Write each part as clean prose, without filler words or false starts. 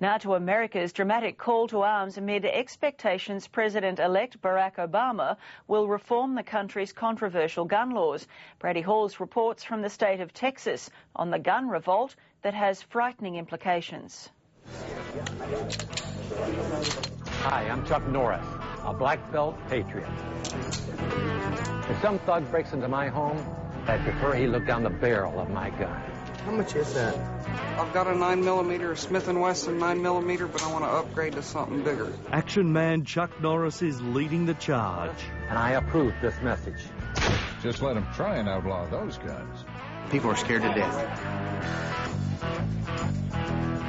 Now to America's dramatic call to arms amid expectations President-elect Barack Obama will reform the country's controversial gun laws. Brady Halls reports from the state of Texas on the gun revolt that has frightening implications. Hi, I'm Chuck Norris, a black belt patriot. If some thug breaks into my home, I'd prefer he look down the barrel of my gun. How much is that? I've got a 9mm, a Smith & Wesson 9mm, but I want to upgrade to something bigger. Action man Chuck Norris is leading the charge. And I approve this message. Just let them try and outlaw those guns. People are scared to death.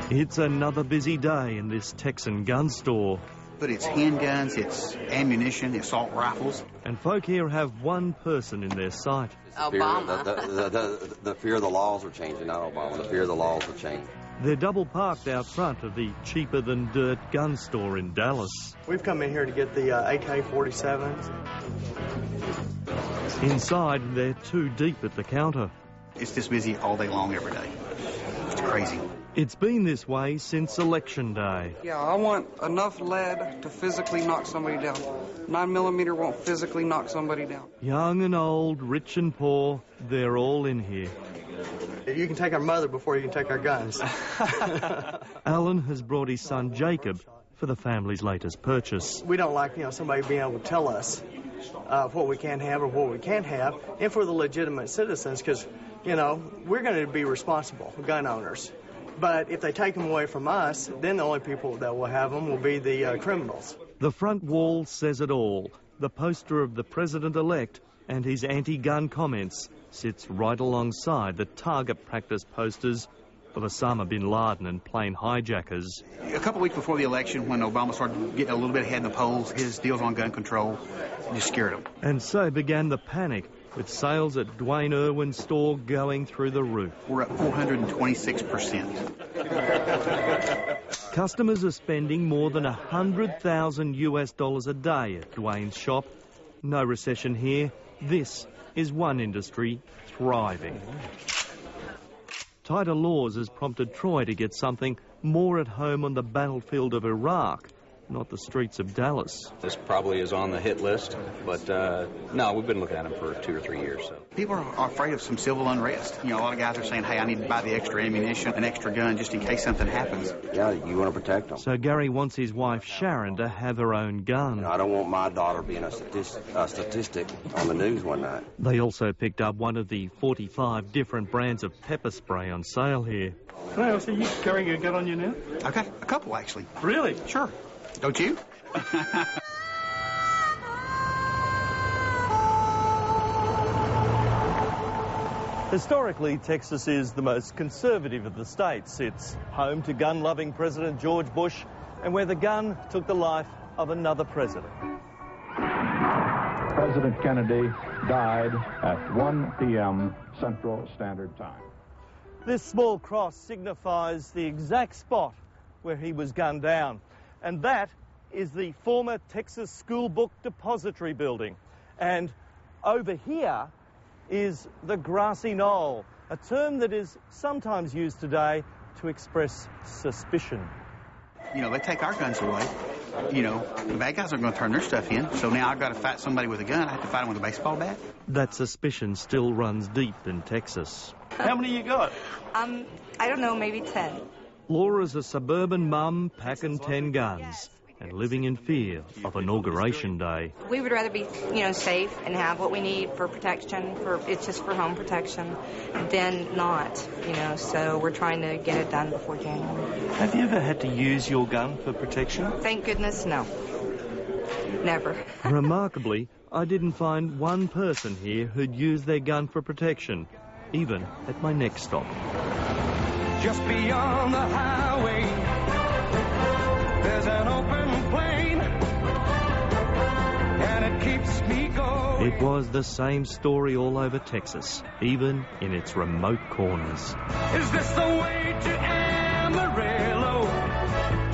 It's another busy day in this Texan gun store. But it's handguns, it's ammunition, assault rifles. And folk here have one person in their sight. Obama. The fear of the laws are changing, not Obama. The fear of the laws will change. They're double parked out front of the cheaper-than-dirt gun store in Dallas. We've come in here to get the AK-47s. Inside, they're too deep at the counter. It's this busy all day long every day. It's crazy. It's been this way since Election Day. Yeah, I want enough lead to physically knock somebody down. 9mm won't physically knock somebody down. Young and old, rich and poor, they're all in here. You can take our mother before you can take our guns. Alan has brought his son Jacob for the family's latest purchase. We don't like, somebody being able to tell us what we can have or what we can't have, and for the legitimate citizens, because, we're going to be responsible, gun owners. But if they take them away from us, then the only people that will have them will be the criminals. The front wall says it all. The poster of the president-elect and his anti-gun comments sits right alongside the target practice posters of Osama bin Laden and plane hijackers. A couple weeks before the election, when Obama started getting a little bit ahead in the polls, his deals on gun control just scared him. And so began the panic, with sales at Dwayne Irwin's store going through the roof. We're up 426%. Customers are spending more than $100,000 a day at Dwayne's shop. No recession here. This is one industry thriving. Tighter laws has prompted Troy to get something more at home on the battlefield of Iraq, not the streets of Dallas. This probably is on the hit list, but no, we've been looking at them for 2 or 3 years. So. People are afraid of some civil unrest. A lot of guys are saying, hey, I need to buy the extra ammunition, an extra gun, just in case something happens. Yeah, you want to protect them. So Gary wants his wife Sharon to have her own gun. I don't want my daughter being a statistic on the news one night. They also picked up one of the 45 different brands of pepper spray on sale here. Well, so you carrying a gun on you now? I've got a couple, actually. Really? Sure. Don't you? Historically, Texas is the most conservative of the states. It's home to gun-loving President George Bush and where the gun took the life of another president. President Kennedy died at 1 p.m. Central Standard Time. This small cross signifies the exact spot where he was gunned down. And that is the former Texas School Book Depository building. And over here is the grassy knoll, a term that is sometimes used today to express suspicion. They take our guns away. The bad guys are going to turn their stuff in. So now I've got to fight somebody with a gun. I have to fight them with a baseball bat. That suspicion still runs deep in Texas. How many you got? I don't know, maybe 10. Laura's a suburban mum packing 10 guns and living in fear of Inauguration Day. We would rather be, safe and have what we need for protection, it's just for home protection, than not, so we're trying to get it done before January. Have you ever had to use your gun for protection? Thank goodness, no. Never. Remarkably, I didn't find one person here who'd used their gun for protection, even at my next stop. Just beyond the highway, there's an open plain, and it keeps me going. It was the same story all over Texas, even in its remote corners. Is this the way to Amarillo?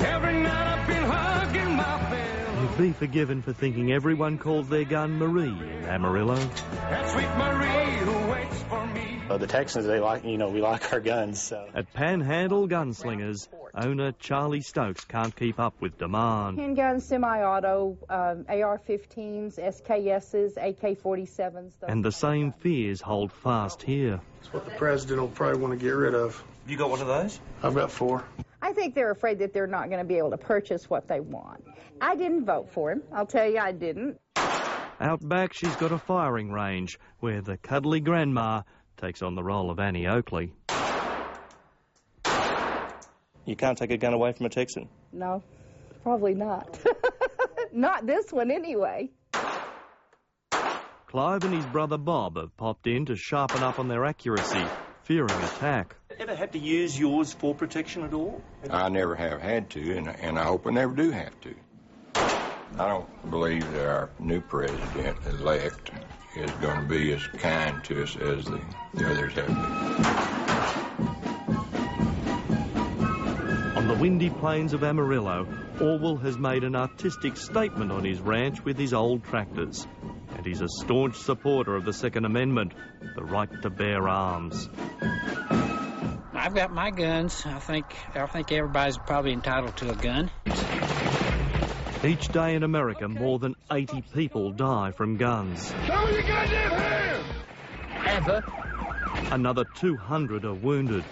Every night I've been hugging my pillow. You'd be forgiven for thinking everyone calls their gun Marie in Amarillo. That sweet Marie who waits for me. The Texans, they like, we like our guns. So. At Panhandle Gunslingers, owner Charlie Stokes can't keep up with demand. Handguns, semi-auto, AR-15s, SKSs, AK-47s. And the same fears hold fast here. It's what the president will probably want to get rid of. You got one of those? I've got 4. I think they're afraid that they're not going to be able to purchase what they want. I didn't vote for him. I'll tell you, I didn't. Out back, she's got a firing range where the cuddly grandma takes on the role of Annie Oakley. You can't take a gun away from a Texan? No, probably not. Not this one, anyway. Clive and his brother Bob have popped in to sharpen up on their accuracy, fearing attack. Ever had to use yours for protection at all? I never have had to, and I hope I never do have to. I don't believe that our new president-elect is going to be as kind to us as the others have been. On the windy plains of Amarillo, Orwell has made an artistic statement on his ranch with his old tractors. And he's a staunch supporter of the Second Amendment, the right to bear arms. I've got my guns. I think everybody's probably entitled to a gun. Each day in America, more than 80 people die from guns. Show me your goddamn hands! Ever. Another 200 are wounded.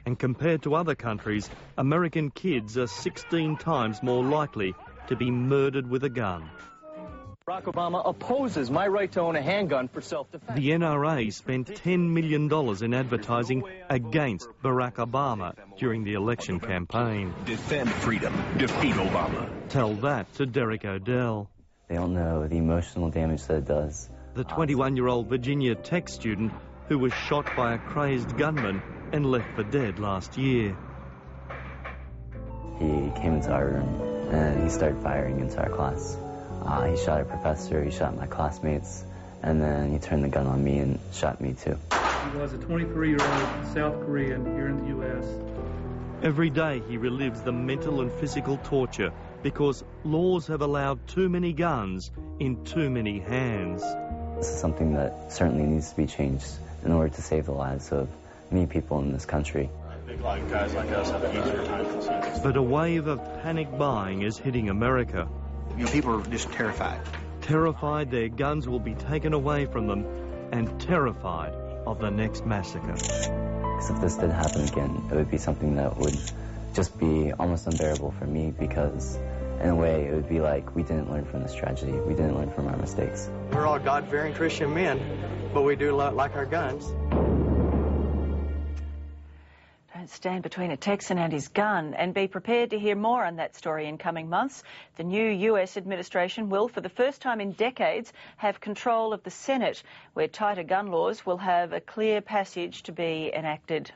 And compared to other countries, American kids are 16 times more likely to be murdered with a gun. Barack Obama opposes my right to own a handgun for self-defense. The NRA spent $10 million in advertising against Barack Obama during the election campaign. Defend freedom. Defeat Obama. Tell that to Derek Odell. They don't know the emotional damage that it does. The 21-year-old Virginia Tech student who was shot by a crazed gunman and left for dead last year. He came into our room and he started firing into our class. He shot a professor, he shot my classmates, and then he turned the gun on me and shot me too. He was a 23-year-old South Korean here in the U.S. Every day he relives the mental and physical torture because laws have allowed too many guns in too many hands. This is something that certainly needs to be changed in order to save the lives of many people in this country. Guys like us have an easier time consuming. But a wave of panic buying is hitting America. People are just terrified. Terrified their guns will be taken away from them and terrified of the next massacre. Because if this did happen again, it would be something that would just be almost unbearable for me because, in a way, it would be like we didn't learn from this tragedy. We didn't learn from our mistakes. We're all God-fearing Christian men, but we do like our guns. Don't stand between a Texan and his gun, and be prepared to hear more on that story in coming months. The new US administration will, for the first time in decades, have control of the Senate, where tighter gun laws will have a clear passage to be enacted.